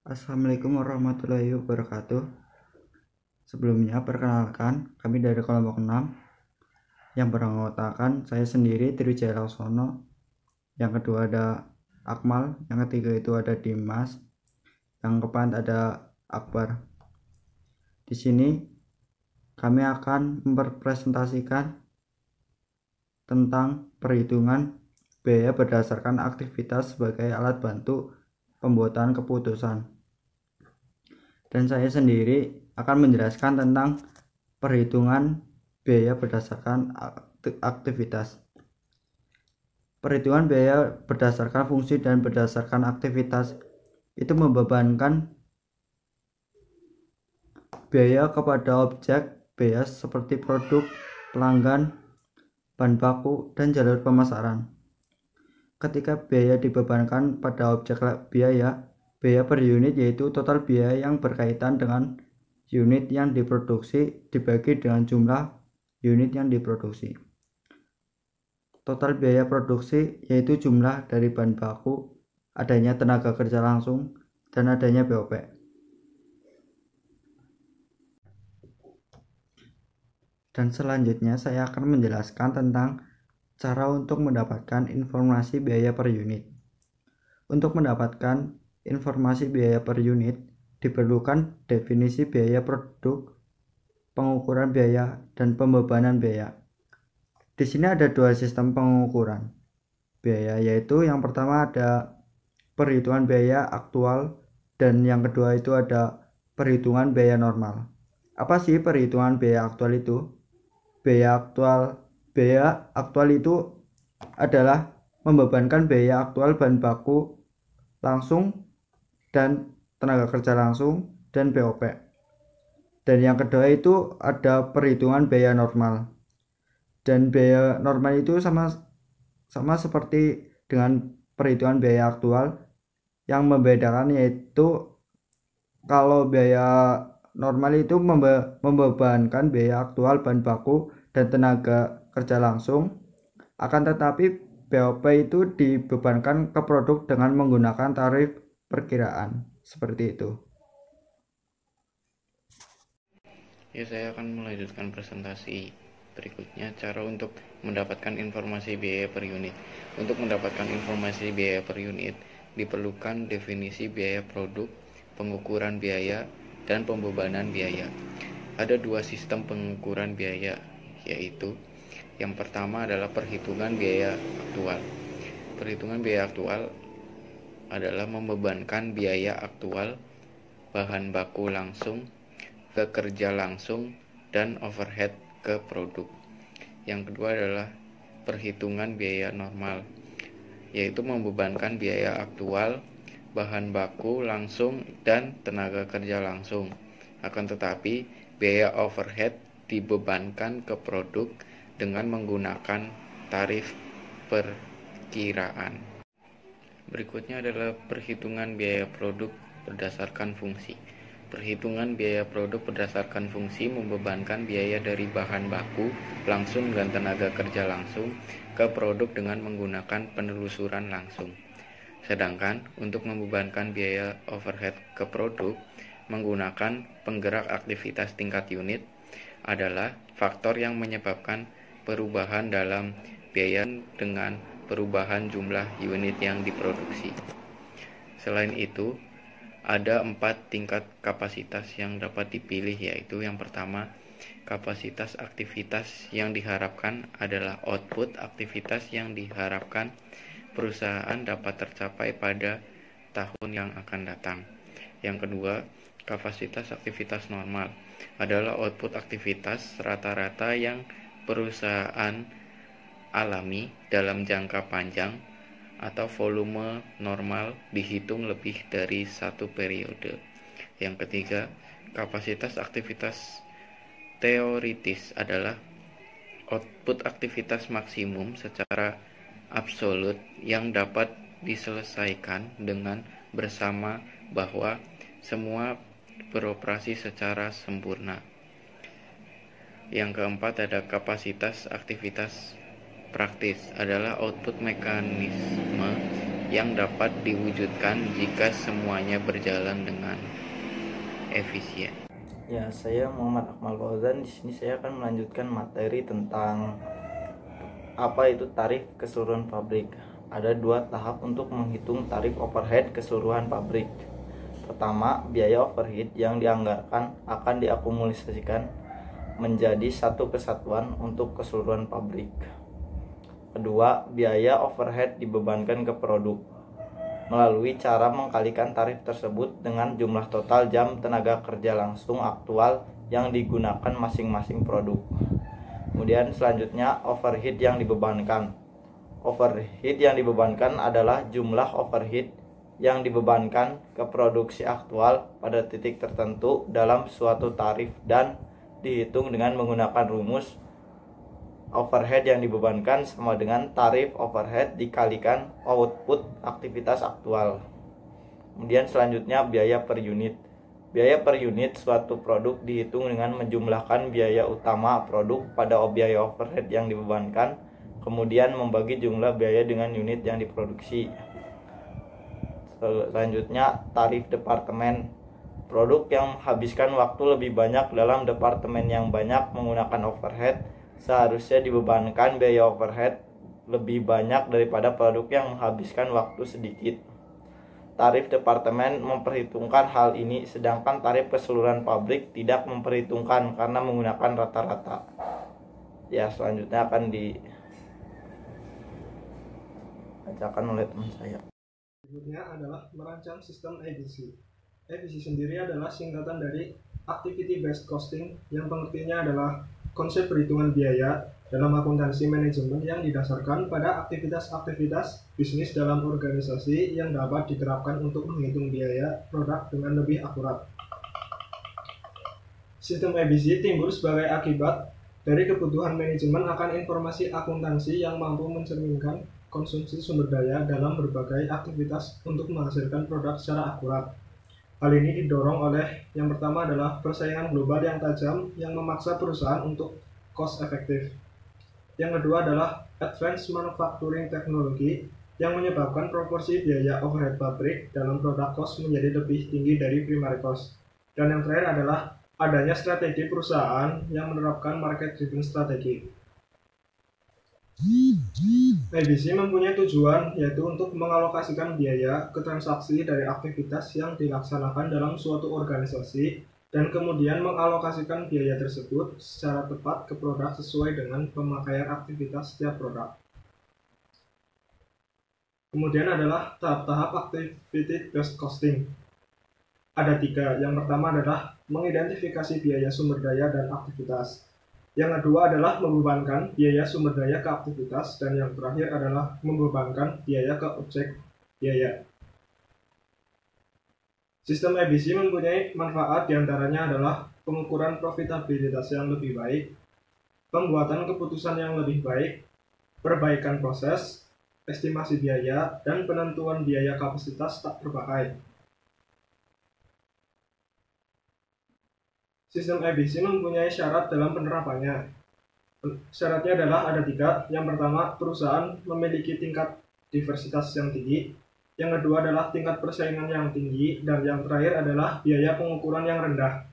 Assalamualaikum warahmatullahi wabarakatuh. Sebelumnya perkenalkan, kami dari kelompok 6 yang beranggotakan saya sendiri Trijaya Laksono, yang kedua ada Akmal, yang ketiga itu ada Dimas, yang keempat ada Akbar. Di sini kami akan mempresentasikan tentang perhitungan biaya berdasarkan aktivitas sebagai alat bantu pembuatan keputusan. Dan saya sendiri akan menjelaskan tentang perhitungan biaya berdasarkan aktivitas. Perhitungan biaya berdasarkan fungsi dan berdasarkan aktivitas itu membebankan biaya kepada objek biaya seperti produk, pelanggan, bahan baku, dan jalur pemasaran. Ketika biaya dibebankan pada objek biaya per unit yaitu total biaya yang berkaitan dengan unit yang diproduksi dibagi dengan jumlah unit yang diproduksi. Total biaya produksi yaitu jumlah dari bahan baku, adanya tenaga kerja langsung, dan adanya BOP. Dan selanjutnya saya akan menjelaskan tentang cara untuk mendapatkan informasi biaya per unit. Untuk mendapatkan informasi biaya per unit, diperlukan definisi biaya produk, pengukuran biaya, dan pembebanan biaya. Di sini ada dua sistem pengukuran biaya, yaitu yang pertama ada perhitungan biaya aktual dan yang kedua itu ada perhitungan biaya normal. Apa sih perhitungan biaya aktual itu? Biaya aktual itu adalah membebankan biaya aktual bahan baku langsung dan tenaga kerja langsung dan BOP. Dan yang kedua itu ada perhitungan biaya normal. Dan biaya normal itu sama seperti dengan perhitungan biaya aktual. Yang membedakan yaitu kalau biaya normal itu membebankan biaya aktual bahan baku dan tenaga kerja langsung, akan tetapi BOP itu dibebankan ke produk dengan menggunakan tarif perkiraan, seperti itu. Ya, saya akan melanjutkan presentasi berikutnya, cara untuk mendapatkan informasi biaya per unit. Untuk mendapatkan informasi biaya per unit, diperlukan definisi biaya produk, pengukuran biaya, dan pembebanan biaya. Ada dua sistem pengukuran biaya, yaitu yang pertama adalah perhitungan biaya aktual. Perhitungan biaya aktual adalah membebankan biaya aktual bahan baku langsung ke kerja langsung dan overhead ke produk. Yang kedua adalah perhitungan biaya normal, yaitu membebankan biaya aktual bahan baku langsung dan tenaga kerja langsung. Akan tetapi biaya overhead dibebankan ke produk dengan menggunakan tarif perkiraan. Berikutnya adalah perhitungan biaya produk berdasarkan fungsi. Perhitungan biaya produk berdasarkan fungsi membebankan biaya dari bahan baku langsung dan tenaga kerja langsung ke produk dengan menggunakan penelusuran langsung. Sedangkan untuk membebankan biaya overhead ke produk menggunakan penggerak aktivitas tingkat unit adalah faktor yang menyebabkan perubahan dalam biaya dengan perubahan jumlah unit yang diproduksi. Selain itu, ada 4 tingkat kapasitas yang dapat dipilih, yaitu yang pertama, kapasitas aktivitas yang diharapkan adalah output aktivitas yang diharapkan perusahaan dapat tercapai pada tahun yang akan datang. Yang kedua, kapasitas aktivitas normal adalah output aktivitas rata-rata yang perusahaan alami dalam jangka panjang atau volume normal dihitung lebih dari satu periode. Yang ketiga, kapasitas aktivitas teoritis adalah output aktivitas maksimum secara absolut yang dapat diselesaikan dengan bersama bahwa semua beroperasi secara sempurna. Yang keempat ada kapasitas aktivitas praktis adalah output mekanisme yang dapat diwujudkan jika semuanya berjalan dengan efisien. Ya, saya Muhammad Akmal Fauzan. Di sini saya akan melanjutkan materi tentang apa itu tarif keseluruhan pabrik. Ada 2 tahap untuk menghitung tarif overhead keseluruhan pabrik. Pertama, biaya overhead yang dianggarkan akan diakumulasikan menjadi satu kesatuan untuk keseluruhan pabrik. Kedua, biaya overhead dibebankan ke produk melalui cara mengkalikan tarif tersebut dengan jumlah total jam tenaga kerja langsung aktual yang digunakan masing-masing produk. Kemudian selanjutnya overhead yang dibebankan. Overhead yang dibebankan adalah jumlah overhead yang dibebankan ke produksi aktual pada titik tertentu dalam suatu tarif dan dihitung dengan menggunakan rumus overhead yang dibebankan sama dengan tarif overhead dikalikan output aktivitas aktual. Kemudian selanjutnya biaya per unit. Biaya per unit suatu produk dihitung dengan menjumlahkan biaya utama produk pada biaya overhead yang dibebankan, kemudian membagi jumlah biaya dengan unit yang diproduksi. Selanjutnya tarif departemen. Produk yang menghabiskan waktu lebih banyak dalam departemen yang banyak menggunakan overhead seharusnya dibebankan biaya overhead lebih banyak daripada produk yang menghabiskan waktu sedikit. Tarif departemen memperhitungkan hal ini, sedangkan tarif keseluruhan pabrik tidak memperhitungkan karena menggunakan rata-rata. Ya, selanjutnya akan dibacakan oleh teman saya. Berikutnya adalah merancang sistem ABC. ABC sendiri adalah singkatan dari Activity Based Costing, yang pengertiannya adalah konsep perhitungan biaya dalam akuntansi manajemen yang didasarkan pada aktivitas-aktivitas bisnis dalam organisasi yang dapat diterapkan untuk menghitung biaya produk dengan lebih akurat. Sistem ABC timbul sebagai akibat dari kebutuhan manajemen akan informasi akuntansi yang mampu mencerminkan konsumsi sumber daya dalam berbagai aktivitas untuk menghasilkan produk secara akurat. Hal ini didorong oleh yang pertama adalah persaingan global yang tajam yang memaksa perusahaan untuk cost efektif. Yang kedua adalah advanced manufacturing technology yang menyebabkan proporsi biaya overhead pabrik dalam produk cost menjadi lebih tinggi dari primary cost. Dan yang terakhir adalah adanya strategi perusahaan yang menerapkan market driven strategi. ABC mempunyai tujuan yaitu untuk mengalokasikan biaya ke transaksi dari aktivitas yang dilaksanakan dalam suatu organisasi dan kemudian mengalokasikan biaya tersebut secara tepat ke produk sesuai dengan pemakaian aktivitas setiap produk. Kemudian adalah tahap-tahap activity based costing. Ada 3. Yang pertama adalah mengidentifikasi biaya sumber daya dan aktivitas. Yang kedua adalah membebankan biaya sumber daya ke aktivitas, dan yang terakhir adalah membebankan biaya ke objek biaya. Sistem ABC mempunyai manfaat diantaranya adalah pengukuran profitabilitas yang lebih baik, pembuatan keputusan yang lebih baik, perbaikan proses, estimasi biaya, dan penentuan biaya kapasitas tak terpakai. Sistem ABC mempunyai syarat dalam penerapannya. Syaratnya adalah ada 3. Yang pertama, perusahaan memiliki tingkat diversitas yang tinggi. Yang kedua adalah tingkat persaingan yang tinggi. Dan yang terakhir adalah biaya pengukuran yang rendah.